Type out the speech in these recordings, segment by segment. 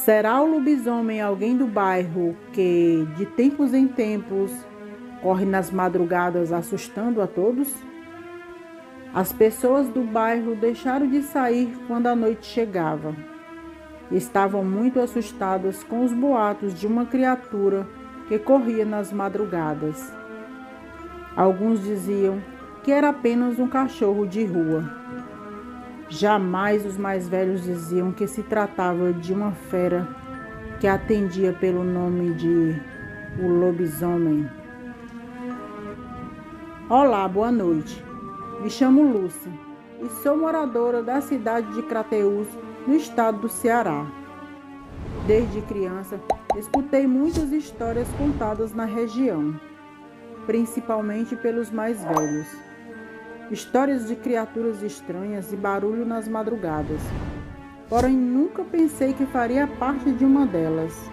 Será o lobisomem alguém do bairro que, de tempos em tempos, corre nas madrugadas assustando a todos? As pessoas do bairro deixaram de sair quando a noite chegava. Estavam muito assustadas com os boatos de uma criatura que corria nas madrugadas. Alguns diziam que era apenas um cachorro de rua. Jamais os mais velhos diziam que se tratava de uma fera que atendia pelo nome de o lobisomem. Olá, boa noite. Me chamo Lúcia e sou moradora da cidade de Crateús, no estado do Ceará. Desde criança, escutei muitas histórias contadas na região, principalmente pelos mais velhos. Histórias de criaturas estranhas e barulho nas madrugadas. Porém, nunca pensei que faria parte de uma delas.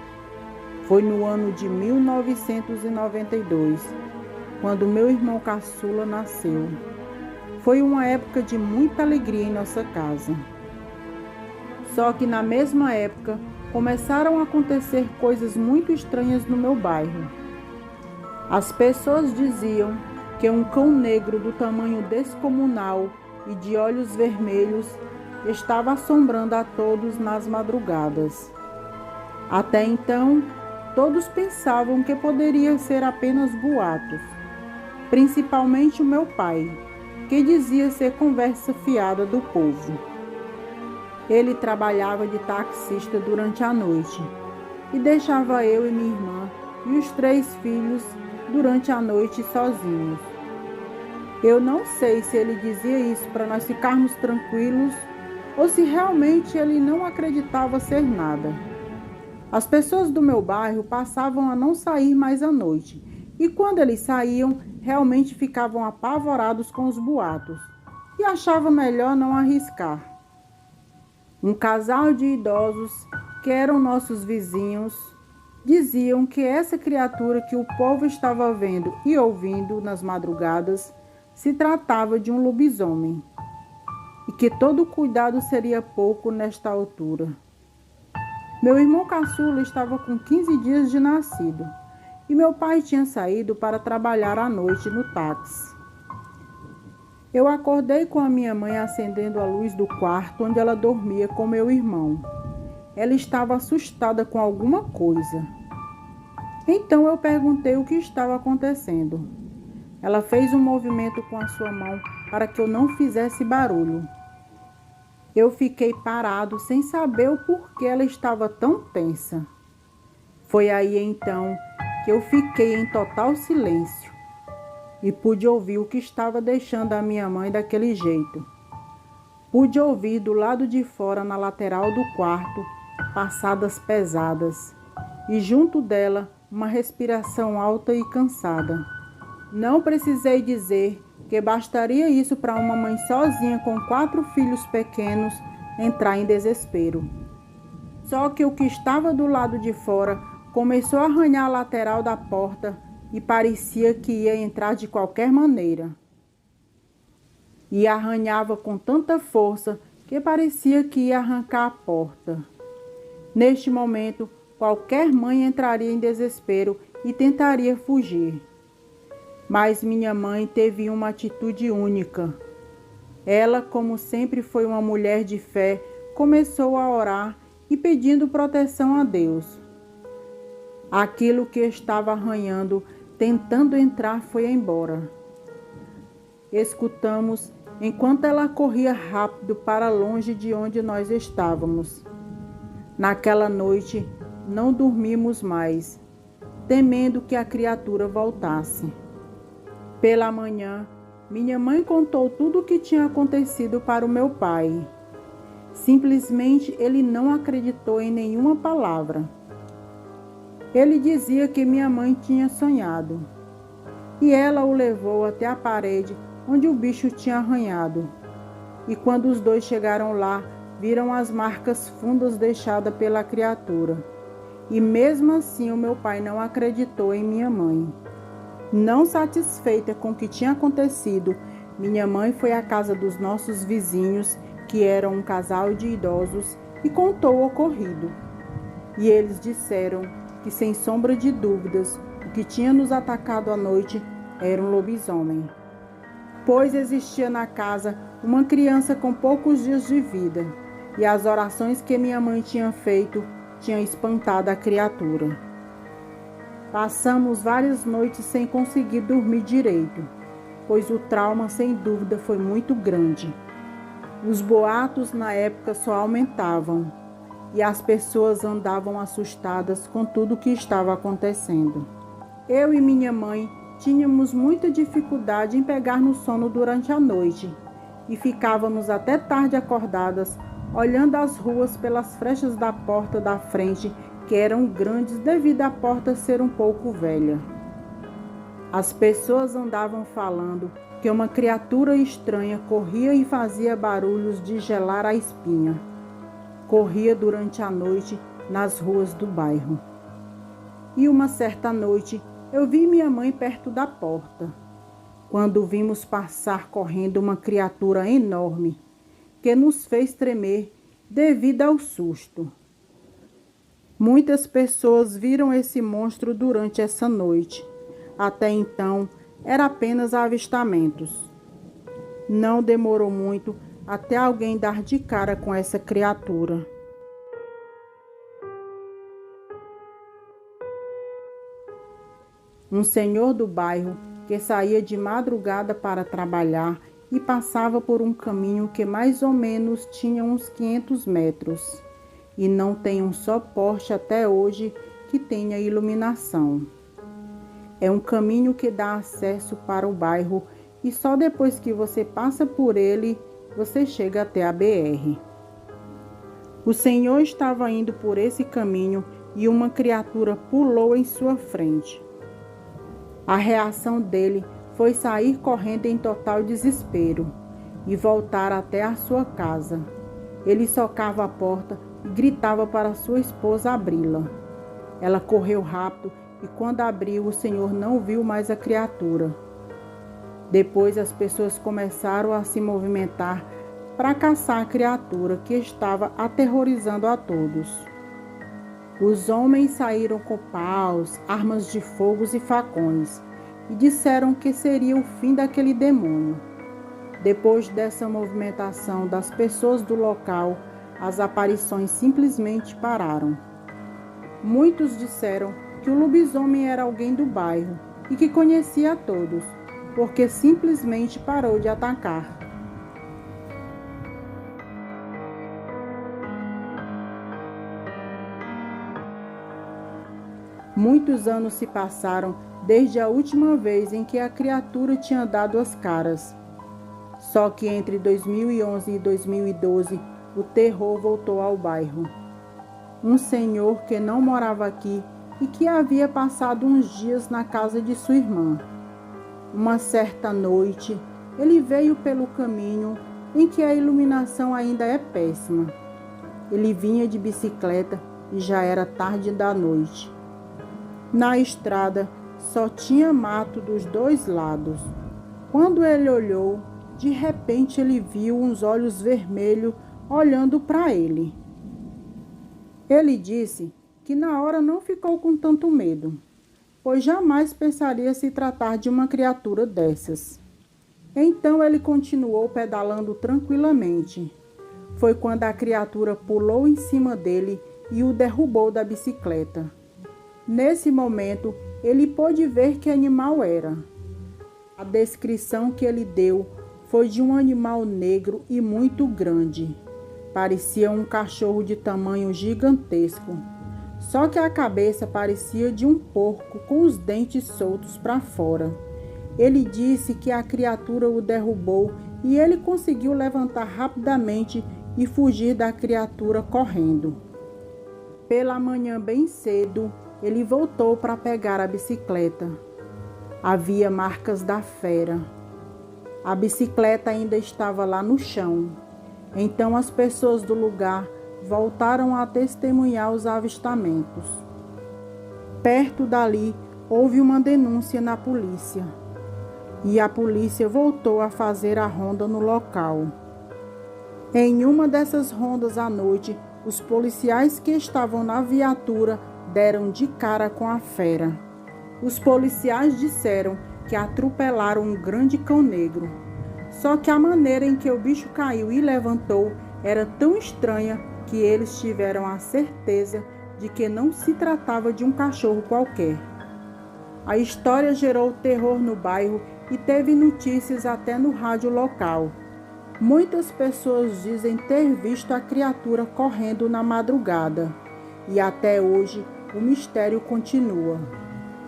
Foi no ano de 1992, quando meu irmão caçula nasceu. Foi uma época de muita alegria em nossa casa. Só que na mesma época, começaram a acontecer coisas muito estranhas no meu bairro. As pessoas diziam que um cão negro do tamanho descomunal e de olhos vermelhos estava assombrando a todos nas madrugadas. Até então, todos pensavam que poderia ser apenas boatos, principalmente o meu pai, que dizia ser conversa fiada do povo. Ele trabalhava de taxista durante a noite e deixava eu e minha irmã e os 3 filhos durante a noite sozinhos. Eu não sei se ele dizia isso para nós ficarmos tranquilos ou se realmente ele não acreditava ser nada. As pessoas do meu bairro passavam a não sair mais à noite e quando eles saíam, realmente ficavam apavorados com os boatos e achavam melhor não arriscar. Um casal de idosos, que eram nossos vizinhos, diziam que essa criatura que o povo estava vendo e ouvindo nas madrugadas se tratava de um lobisomem e que todo cuidado seria pouco nesta altura. Meu irmão caçula estava com 15 dias de nascido e meu pai tinha saído para trabalhar à noite no táxi. Eu acordei com a minha mãe acendendo a luz do quarto onde ela dormia com meu irmão. Ela estava assustada com alguma coisa. Então eu perguntei o que estava acontecendo. Ela fez um movimento com a sua mão para que eu não fizesse barulho. Eu fiquei parado sem saber o porquê ela estava tão tensa. Foi aí então que eu fiquei em total silêncio e pude ouvir o que estava deixando a minha mãe daquele jeito. Pude ouvir do lado de fora, na lateral do quarto, passadas pesadas e junto dela uma respiração alta e cansada. Não precisei dizer que bastaria isso para uma mãe sozinha com 4 filhos pequenos entrar em desespero. Só que o que estava do lado de fora começou a arranhar a lateral da porta e parecia que ia entrar de qualquer maneira. E arranhava com tanta força que parecia que ia arrancar a porta. Neste momento, qualquer mãe entraria em desespero e tentaria fugir. Mas minha mãe teve uma atitude única. Ela, como sempre foi uma mulher de fé, começou a orar e pedindo proteção a Deus. Aquilo que estava arranhando, tentando entrar, foi embora. Escutamos enquanto ela corria rápido para longe de onde nós estávamos. Naquela noite, não dormimos mais, temendo que a criatura voltasse. Pela manhã, minha mãe contou tudo o que tinha acontecido para o meu pai. Simplesmente ele não acreditou em nenhuma palavra. Ele dizia que minha mãe tinha sonhado. E ela o levou até a parede onde o bicho tinha arranhado. E quando os dois chegaram lá, viram as marcas fundas deixadas pela criatura. E mesmo assim o meu pai não acreditou em minha mãe. Não satisfeita com o que tinha acontecido, minha mãe foi à casa dos nossos vizinhos, que eram um casal de idosos, e contou o ocorrido. e eles disseram que, sem sombra de dúvidas, o que tinha nos atacado à noite era um lobisomem, pois existia na casa uma criança com poucos dias de vida, e as orações que minha mãe tinha feito tinham espantado a criatura. Passamos várias noites sem conseguir dormir direito, pois o trauma, sem dúvida, foi muito grande. Os boatos na época só aumentavam, e as pessoas andavam assustadas com tudo o que estava acontecendo. Eu e minha mãe tínhamos muita dificuldade em pegar no sono durante a noite, e ficávamos até tarde acordadas, olhando as ruas pelas frechas da porta da frente, que eram grandes devido à porta ser um pouco velha. As pessoas andavam falando que uma criatura estranha corria e fazia barulhos de gelar a espinha. Corria durante a noite nas ruas do bairro. E uma certa noite eu vi minha mãe perto da porta, quando vimos passar correndo uma criatura enorme, que nos fez tremer devido ao susto. Muitas pessoas viram esse monstro durante essa noite. Até então, era apenas avistamentos. Não demorou muito até alguém dar de cara com essa criatura. Um senhor do bairro que saía de madrugada para trabalhar e passava por um caminho que mais ou menos tinha uns 500 metros e não tem um só poste até hoje que tenha iluminação. É um caminho que dá acesso para o bairro e só depois que você passa por ele, você chega até a BR. O senhor estava indo por esse caminho e uma criatura pulou em sua frente. A reação dele foi sair correndo em total desespero e voltar até a sua casa. Ele socava a porta e gritava para sua esposa abri-la. Ela correu rápido e quando abriu, o senhor não viu mais a criatura. Depois as pessoas começaram a se movimentar para caçar a criatura que estava aterrorizando a todos. Os homens saíram com paus, armas de fogo e facões e disseram que seria o fim daquele demônio. Depois dessa movimentação das pessoas do local, as aparições simplesmente pararam. Muitos disseram que o lobisomem era alguém do bairro e que conhecia a todos, porque simplesmente parou de atacar. Muitos anos se passaram desde a última vez em que a criatura tinha dado as caras. Só que entre 2011 e 2012, o terror voltou ao bairro. Um senhor que não morava aqui e que havia passado uns dias na casa de sua irmã. Uma certa noite, ele veio pelo caminho em que a iluminação ainda é péssima. Ele vinha de bicicleta e já era tarde da noite. Na estrada só tinha mato dos dois lados. Quando ele olhou, de repente ele viu uns olhos vermelhos olhando para ele. Ele disse que na hora não ficou com tanto medo, pois jamais pensaria se tratar de uma criatura dessas. Então ele continuou pedalando tranquilamente. Foi quando a criatura pulou em cima dele e o derrubou da bicicleta. Nesse momento, ele pôde ver que animal era. A descrição que ele deu foi de um animal negro e muito grande. Parecia um cachorro de tamanho gigantesco. Só que a cabeça parecia de um porco com os dentes soltos para fora. Ele disse que a criatura o derrubou e ele conseguiu levantar rapidamente e fugir da criatura correndo. Pela manhã bem cedo, ele voltou para pegar a bicicleta. Havia marcas da fera. A bicicleta ainda estava lá no chão. Então as pessoas do lugar voltaram a testemunhar os avistamentos. Perto dali, houve uma denúncia na polícia. E a polícia voltou a fazer a ronda no local. Em uma dessas rondas à noite, os policiais que estavam na viatura deram de cara com a fera. Os policiais disseram que atropelaram um grande cão negro. Só que a maneira em que o bicho caiu e levantou era tão estranha que eles tiveram a certeza de que não se tratava de um cachorro qualquer. A história gerou terror no bairro e teve notícias até no rádio local. Muitas pessoas dizem ter visto a criatura correndo na madrugada. E até hoje o mistério continua.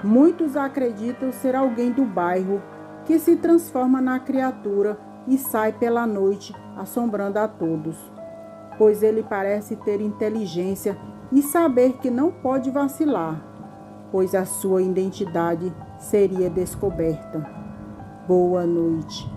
Muitos acreditam ser alguém do bairro que se transforma na criatura e sai pela noite assombrando a todos, pois ele parece ter inteligência e saber que não pode vacilar, pois a sua identidade seria descoberta. Boa noite.